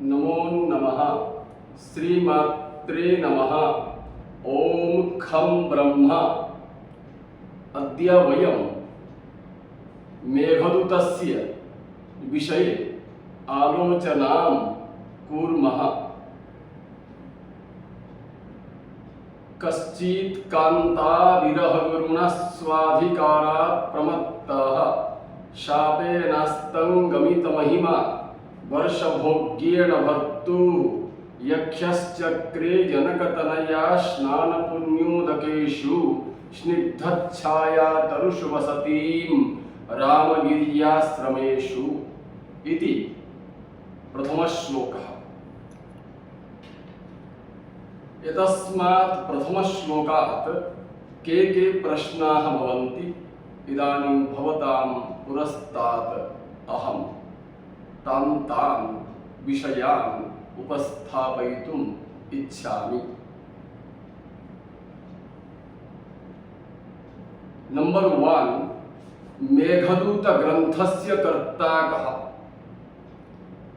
नमो नमः श्रीमात्रे नमः। ओम खं ब्रह्म। अद्य वयं मेघदूतस्य विषये आलोचनां कुर्मः। कश्चित् कान्ता विरहगुरुणस्वाधिकारात् प्रमत्तः शापेनास्तं गमितमहिमा वर्षभोग्येन भर्तुः यक्षश्चक्रे जनकतनया स्नानपुण्योदकेषु स्निग्धच्छाया तरुषु वसतीं रामगिर्याश्रमेषु इति प्रथमश्लोकः। एतस्मात् प्रथमश्लोकात् के प्रश्नाः भवन्ति इदानीं भवतां पुरस्तात् अहं तान् विषयान् उपस्थापयितुम् इच्छामि। नंबर 1, मेघदूत ग्रंथस्य कर्ता कः?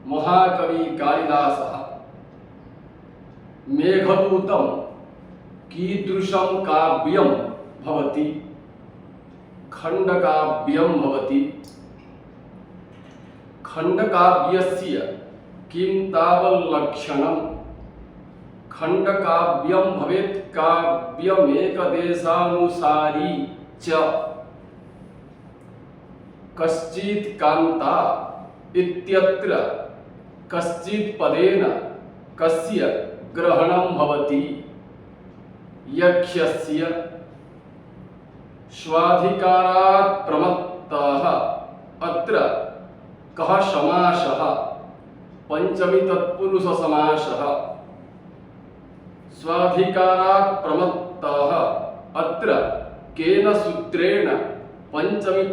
महाकवि कालिदासः। मेघदूतं कीदृशं काव्यं भवति? खंडकाव्यं भवति। खंडकाव्यस्य किं तावल्लक्षणं? खंडकाव्यं भवेत् काव्यमेकदेशानुसारी च। कश्चित् कान्ता इत्यत्र कश्चित् पदेन कस्य ग्रहणं भवति? यक्षस्य। स्वाधिकारात् प्रमत्तः अत्र कः समासः? पंचमी तत्पुरुष समासः। स्वाधिकारात् प्रमत्तः अत्र केन सूत्रेण पंचमी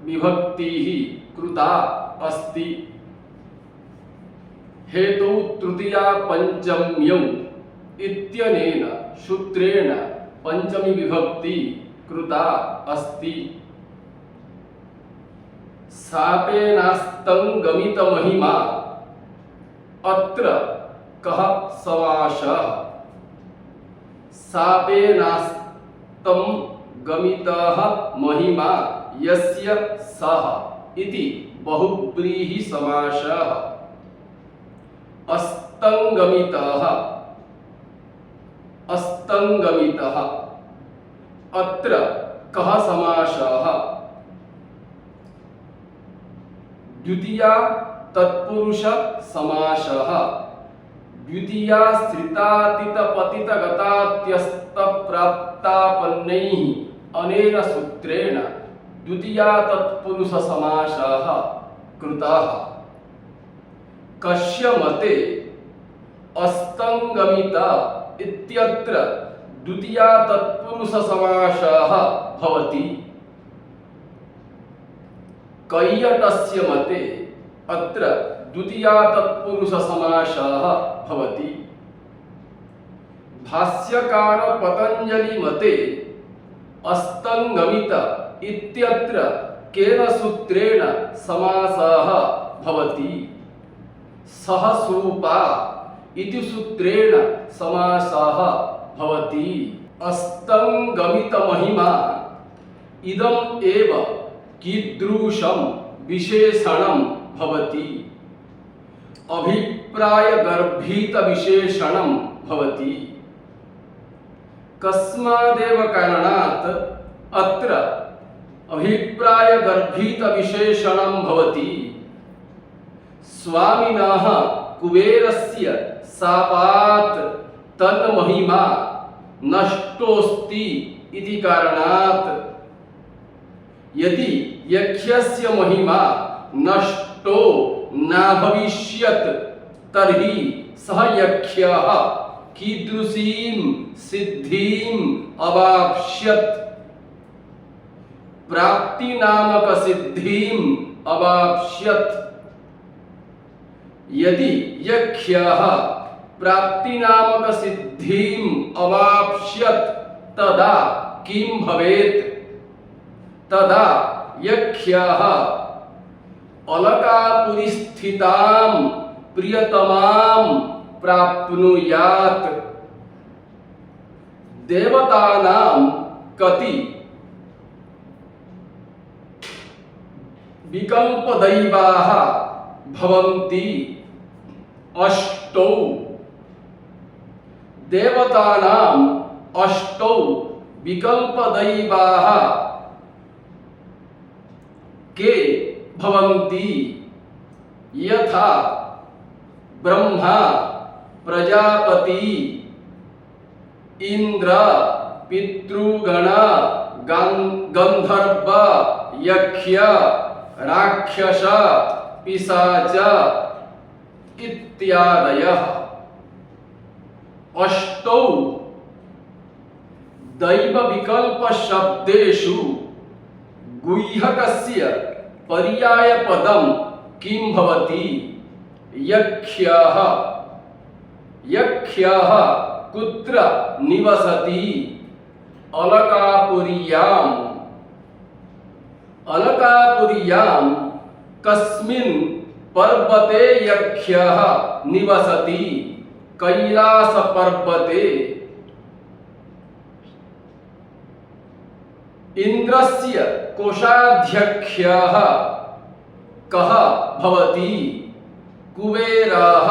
विभक्तिः कृता अस्ति? हेतु तृतीया पंचम्यौ इत्यनेन सूत्रेण पंचमी विभक्ति कृता अस्ति। शापेनास्तं गमितमहिमा अत्र कः समासः? शापेनास्तं गमितः महिमा यस्य सः इति बहुव्रीहि समासः। अस्तंगमितः अत्र कः समासः? द्वितीया तत्पुरुष समासः। द्वितीया श्रितातीतपतितगतात्यस्तप्राप्तापन्नैः अनेन सूत्रेण द्वितीया तत्पुरुष समासः कृतः। कस्य मते अस्तंगमित इत्यत्र द्वितीया तत्पुरुष समासः भवति। कैयटस्य मते अत्र द्वितीया तत्पुरुष समासः भवति। भाष्यकार पतंजलि मते अस्तंगमित इत्यत्र केन सूत्रेण समासः भवति? सहसूपा इति सूत्रेण समासः भवति। अस्तंगमित महिमा इदम् एव कीदृशं विशेषणं भवति? अभिप्राय गर्भित विशेषणं भवति। कस्मादेव कारणात् अत्र अभिप्राय गर्भित विशेषणं भवति? स्वामिनः कुबेरस्य शापात् तन्महिमा नष्टोऽस्ति इति कारणात्। यदि यक्षस्य महिमा नष्टो न भविष्यत् तर्हि सः यक्षः कीदृशीं सिद्धिम् अवाप्स्यत्? प्राप्ति नामक सिद्धिम् अवाप्स्यत्। यदि यक्षः प्राप्ति नामक सिद्धिम् अवाप्स्यत् तदा किं भवेत्? तदा यक्षः अलकापुरी स्थितां प्रियतमां प्राप्नुयात्। देवतानां कति विकल्पदैवाः भवन्ति अष्टौ। देवतानाम् अष्टौ विकल्पदैवाः के भवन्ति यथा ब्रह्मा प्रजापति इंद्र पितृगण गंधर्व यक्ष राक्षस पिशाच इत्यादयः। अष्टौ दैव विकल्प शब्देषु गुह्यकस्य पर्याय पदम किं भवति? यक्ष्यः। यक्ष्यः कुत्र निवसति? अलकापुर्याम्। अलकापुर्याम् कस्मिन् पर्वते यक्ष्यः निवसति? कैलास पर्वते। इंद्रस्य कोषाध्यक्षः कः भवति? कुबेरः।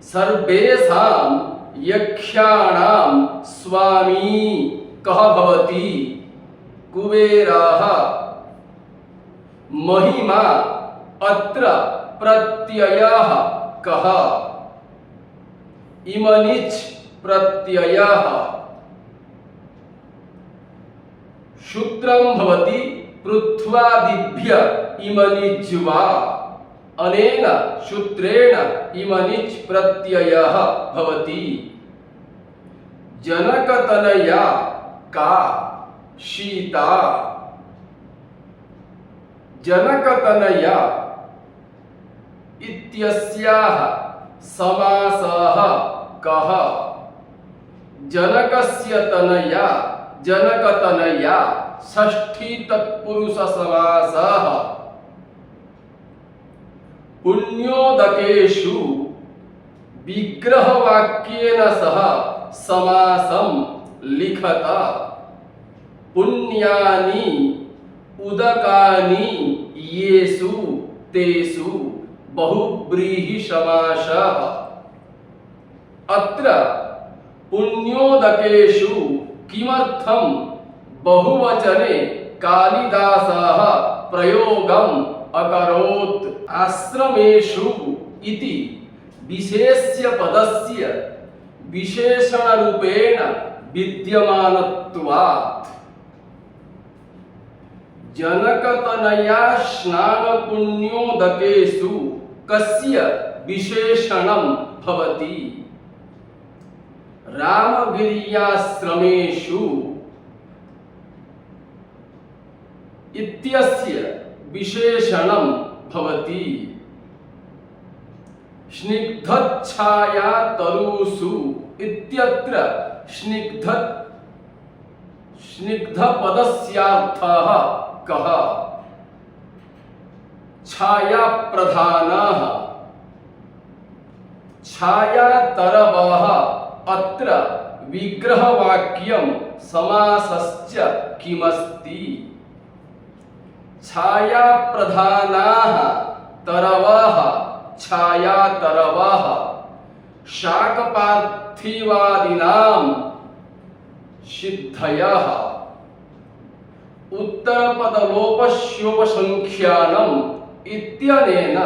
सर्वेषां यक्षाणां स्वामी कः भवति? कुबेरः। महिमा अत्र प्रत्ययः कः? इमनिच् प्रत्ययः। शूद्रं भवति पृथ्वादिभ्य इमनिज्वा। अनेन सूत्रेण इमनिच् प्रत्ययः भवति। जनकतनया का? सीता। जनकतनया इत्यस्याः समासः कः? जनकस्य तनया जनकतनया षष्ठी तत्पुरुष समासः। पुण्योदकेषु विग्रहवाक्येन सह समासं लिखत। पुण्यानि उदकानि येषु तेषु बहुव्रीहि समासः। अत्र पुण्योदकेषु किमर्थं बहुवचने कालिदासः प्रयोगम् अकरोत्? आश्रमेषु इति विशेष्य पदस्य विशेषणरूपेण विद्यमानत्वात्। जनकतनया स्नानपुण्योदकेषु कस्य विशेषणं भवति? रामगिर्याश्रमेषु इत्यस्य विशेषणं भवति। स्निग्धच्छाया तरुषु इत्यत्र स्निग्धपदस्यार्थः कः? छायाप्रधानः। छायातरवः अत्र विग्रहवाक्यं समासश्च किमस्ति? छायाप्रधानाः तरवः छायातरवः। शाकपार्थिवादीनां सिद्धयः। उत्तरपदलोपस्योपसंख्यानम् इत्यनेन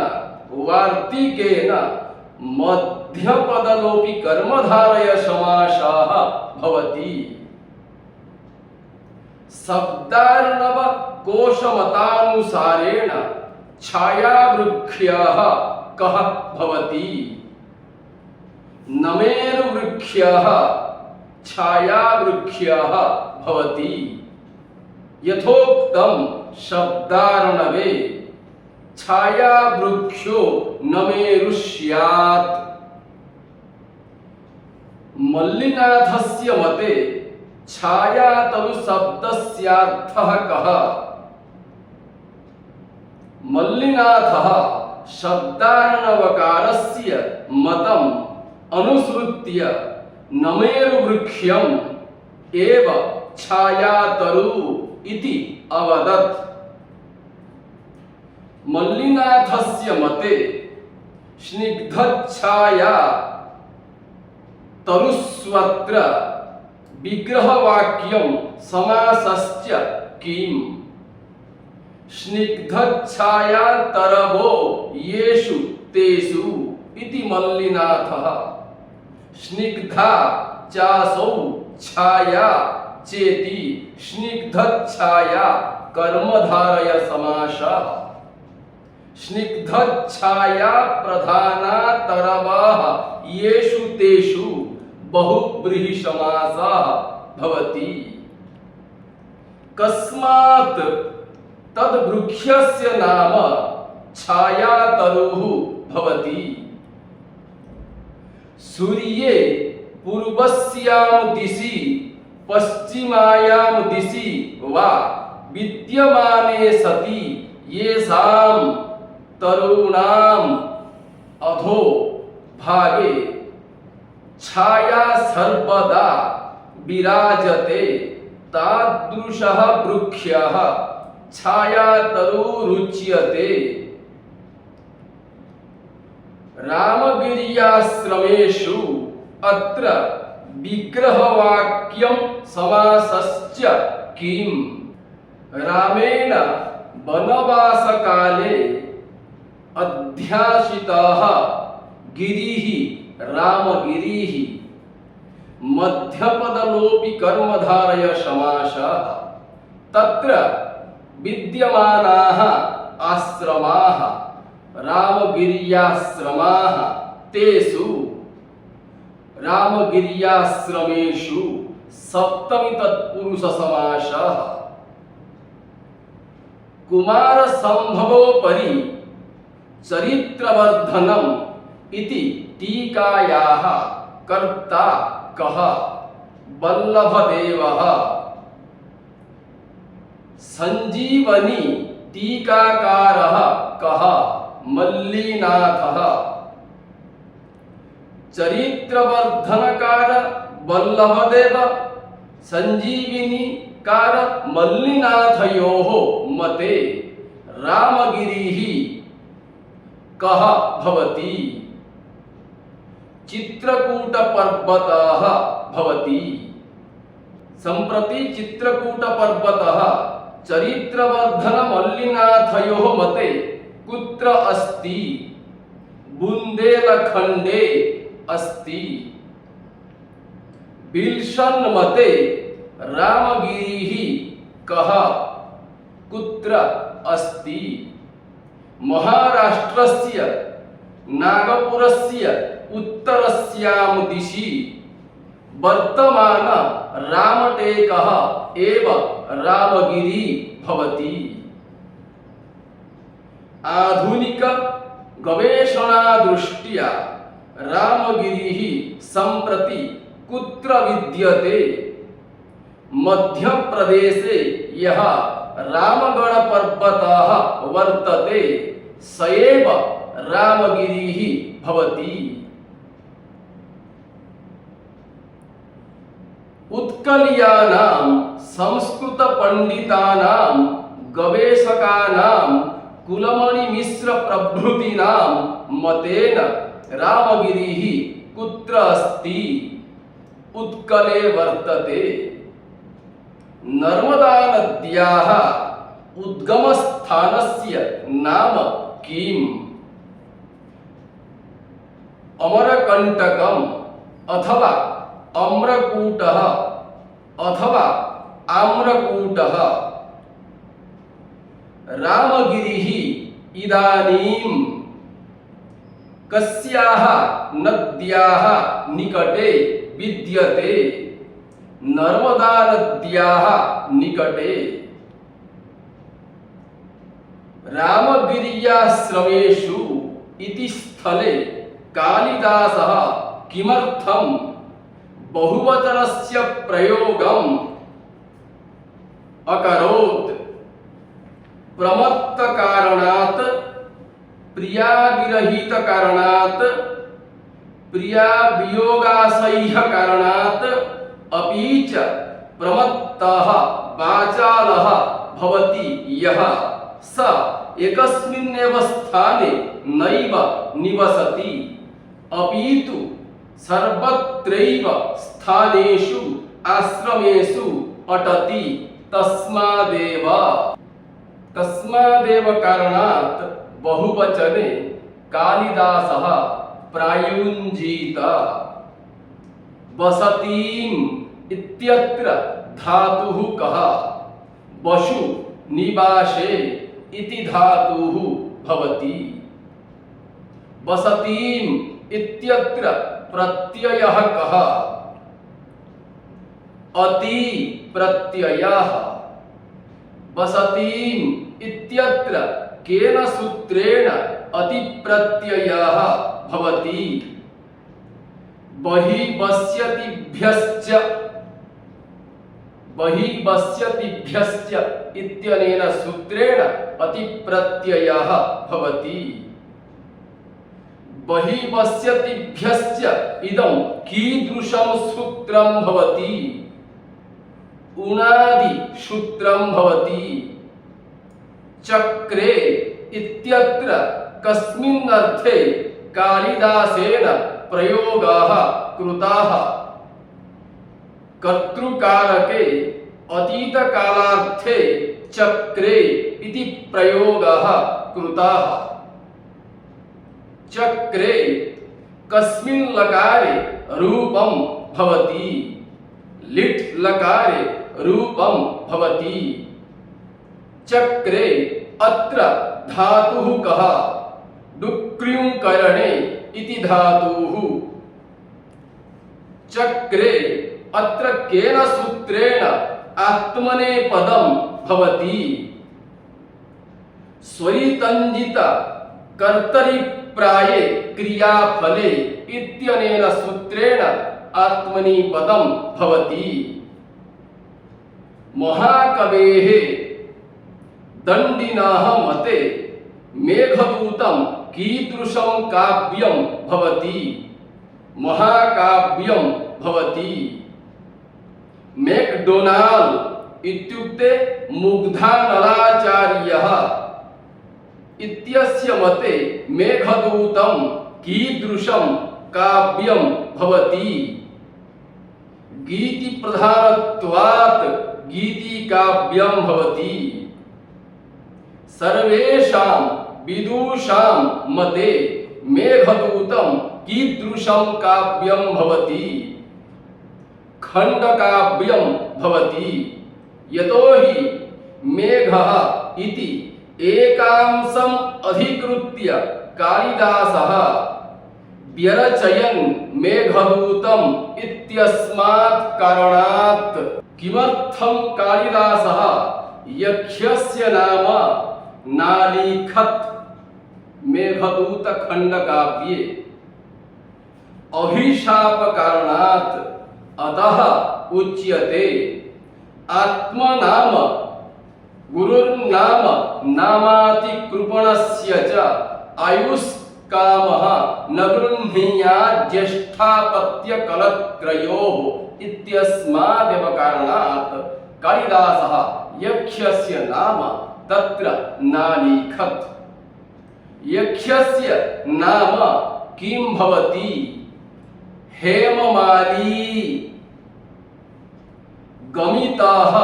वार्तिकेन मध्यपदलोपि कर्मधारय समासः भवति। शब्दार्णव कोशमतानुसारेण छायावृक्षः कः भवति? नमेरुवृक्षः छायावृक्षः भवति। यथोक्तं शब्दार्णवे छायावृक्षो नमेरुष्यात्। मल्लिनाथस्य मते छायातरु शब्दस्यार्थः कः? मल्लिनाथः शब्दार्णवकारस्य मतम् अनुसृत्य नमेरुवृक्षम् एव छायातरु इति अवदत्। मल्लिनाथस्य मते स्निग्धच्छाया तरुस्वत्र विग्रहवाक्यं समासश्च किम्? स्निग्धच्छाया तरवो येषु तेषु इति मल्लिनाथः। स्निग्धा चासौ छाया चेति स्निग्धच्छाया कर्मधारय समासः। स्निग्धच्छाया प्रधाना तरवः येषु तेषु बहुव्रीहि समासः भवति। कस्मात् तद्वृक्षस्य नाम छायातरुः भवति? सूर्ये पूर्वस्यां दिशि पश्चिमायां दिशि वा विद्यमाने सति येषां तरूणाम् अधो भागे छाया सर्वदा विराजते तादृशः वृक्षः छायातरुरुच्यते। रामगिर्याश्रमेषु अत्र विग्रहवाक्यं समासश्च किम्? रामेण वनवासकाले अध्यासितः गिरिः रामगिरिः। मध्यपदलोपि कर्मधारय समासः। तत्र विद्यमानाः आश्रमाः रामगिर्याश्रमाः तेषु रामगिर्याश्रमेषु सप्तमी तत्पुरुष समासः। कुमारसम्भवोपरि चरित्रवर्धनम् इति टीकायाः कर्ता कः? वल्लभदेवः। संजीवनी टीकाकारः कः? मल्लिनाथः। चरित्रवर्धनकार वल्लभदेव, संजीविनीकार मल्लिनाथयोः मते रामगिरिः कः भवति? चित्रकूटपर्वतः भवति। सम्प्रति चित्रकूटपर्वतः चरित्रवर्धन मल्लिनाथयोः मते कुत्र अस्ति? बुन्देलखण्डे अस्ति। विल्सन मते रामगिरिः कः कुत्र अस्ति? महाराष्ट्रस्य नागपुरस्य उत्तरस्यां दिशि वर्तमान रामटेकः एव रामगिरी भवति। आधुनिक गवेषणादृष्ट्या रामगिरिः सम्प्रति कुत्र विद्यते? मध्यप्रदेशे यः रामगढ़पर्वतः वर्तते स एव रामगिरिः भवति। उत्कलीयानां संस्कृत पंडितानां गवेषकानां कुलमणि मिश्र प्रभृतीनां मतेन रामगिरिः कुत्र अस्ति? उत्कले वर्तते। नर्मदा नद्याः उद्गमस्थानस्य नाम किम्? अमरकंटकम् अथवा अम्रकूटः अथवा आम्रकूटः। रामगिरिः इदानीं कस्याः नद्याः निकटे विद्यते? नर्मदा नद्याः निकटे। रामगिर्याश्रमेषु इति स्थले कालिदासः किमर्थं बहुवचनस्य प्रयोगम् अकरोत्? प्रमत्त कारणात् प्रिया विरहित कारणात् प्रिया वियोगाशय्य कारणात् अपि च प्रमत्तः वाचालः भवति यः स एकस्मिन्नेव स्थाने नैव निवसति अपितु सर्वत्रैव स्थानेषु आश्रमेषु अटति तस्मादेव कारणात् बहुवचने कालिदासः प्रायुञ्जीत। वसतीम् इत्यत्र धातुः कः? वसु निवासे इति धातुः भवति। वसतीम् इत्यत्र प्रत्ययः कः? अति प्रत्ययः। वसतीम् इत्यत्र केन सूत्रेण अति प्रत्ययः भवति? बहिवस्यतिभ्यश्च इत्यनेन सूत्रेण अति प्रत्ययः भवति। बहिवस्यतिभ्यश्च इदं कीदृशं सूत्रं भवति? उणादि सूत्रं भवति। चक्रे इत्यत्र कस्मिन् अर्थे कालिदासेन प्रयोगाः कृताः? कर्तृकारके अतीतकालार्थे चक्रे इति प्रयोगः कृताः। चक्रे कस्मिन् लकारे रूपं भवति? लिट् लकारे रूपं भवति। चक्रे अत्र धातुः कः? डुक्र्युङ्करणे इति धातुः। चक्रे अत्र केन सूत्रेण आत्मनेपदं भवति? स्वरितञ्जित कर्तरिप्राये क्रियाफले इत्यनेन सूत्रेण आत्मनेपदं भवति। महाकवेः दण्डिनः मते मेघदूतं कीदृशं काव्यं भवति? महाकाव्यं भवति। मैकडोनाल्ड इत्युक्ते मुग्धानलाचार्यः इत्यस्य मते मेघदूतं कीदृशं काव्यं भवति? गीतिप्रधानत्वात् गीतिकाव्यं भवति। सर्वेषां विदुषां मते मेघदूतं कीदृशं काव्यं भवति? खण्डकाव्यं भवति। यतोहि मेघः इति एकांशम् अधिकृत्य कालिदासः व्यरचयन् मेघदूतम् इत्यस्मात् कारणात्। किमर्थं कालिदासः यक्षस्य नाम नालिखत् मेघदूत खण्डकाव्ये? अभिशाप कारणात्। अतः उच्यते आत्मनाम गुरुर्नाम नामातिकृपणस्य च आयुष्कामः न गृह्णीयात् ज्येष्ठापत्यकलत्रयोः इत्यस्मादेव कारणात् कालिदासः यक्षस्य नाम तत्र नालिखत्। यक्षस्य नाम किं भवति? हेममाली। गमिताः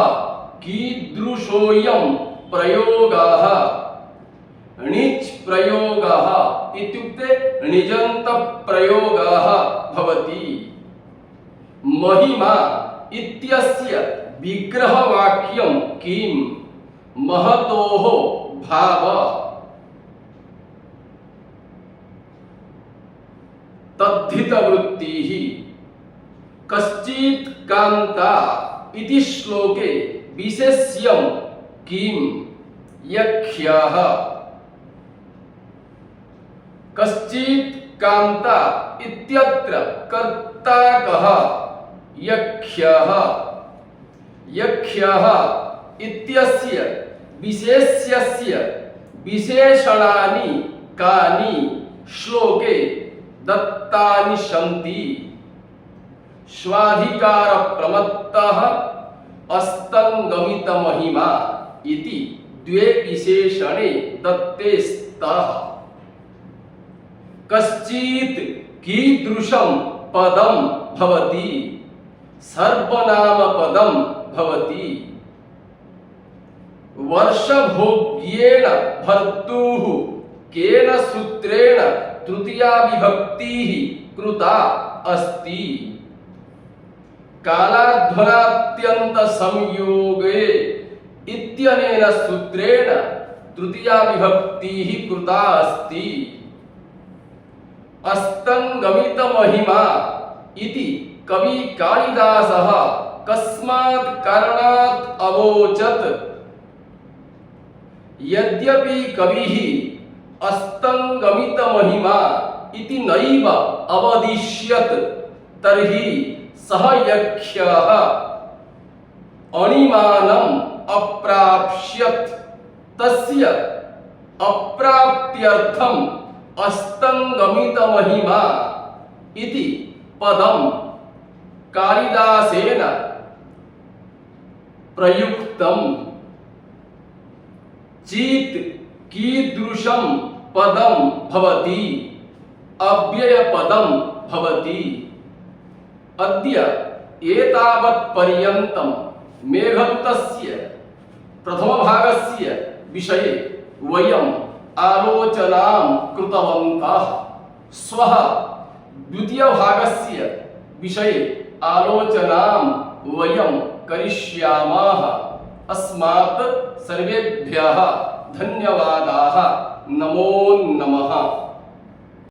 कीदृशोऽयं प्रयोगः? णिच् प्रयोगः इत्युक्ते णिजन्त प्रयोगः भवति। महिमा इत्यस्य विग्रहवाक्यं किं? महतोः भाव। तद्धितवृत्तिः। कश्चित् कान्ता इति श्लोके विशेष्यं किं? यक्ष्यः। कश्चित् कान्ता इत्यत्र कर्ता कः? यक्ष्यः। यक्ष्यः इत्यस्य विशेष्यस्य विशेषणानि कानि श्लोके दत्तानि सन्ति? स्वाधिकार प्रमत्तः अस्तंगमित महिमा इति द्वे विशेषणे दत्ते स्तः। कश्चित् कीदृशं पदं भवति? सर्वनाम पदं भवति। वर्षभोग्येन भर्तुः केन सूत्रेण तृतीया विभक्तिः कृता अस्ति? कालाध्वनात्यंत संयोगे इत्यनेन सूत्रेण तृतीया विभक्तिः कृता अस्ति। अस्तंगमित महिमा इति कवि कालिदासः कस्मात् कारणात् अवोचत्? यद्यपि कविः अस्तंगमित महिमा इति नैव अवदिष्यत् तर्हि सः यक्षः अणिमानम् अप्राप्स्यत्। तस्य अप्राप्त्यर्थम् अस्तंगमित महिमा इति पदं कालिदासेन प्रयुक्तम्। चित् कीदृशं पदं भवति? अव्ययपदं भवति। अद्य एतावत्पर्यन्तं मेघदूतस्य प्रथमभागस्य विषये वयम् आलोचनां कृतवन्तः। श्वः द्वितीयभागस्य विषये आलोचनां वयं करिष्यामः। अस्मात् सर्वेभ्यः धन्यवादाः। नमो नमः।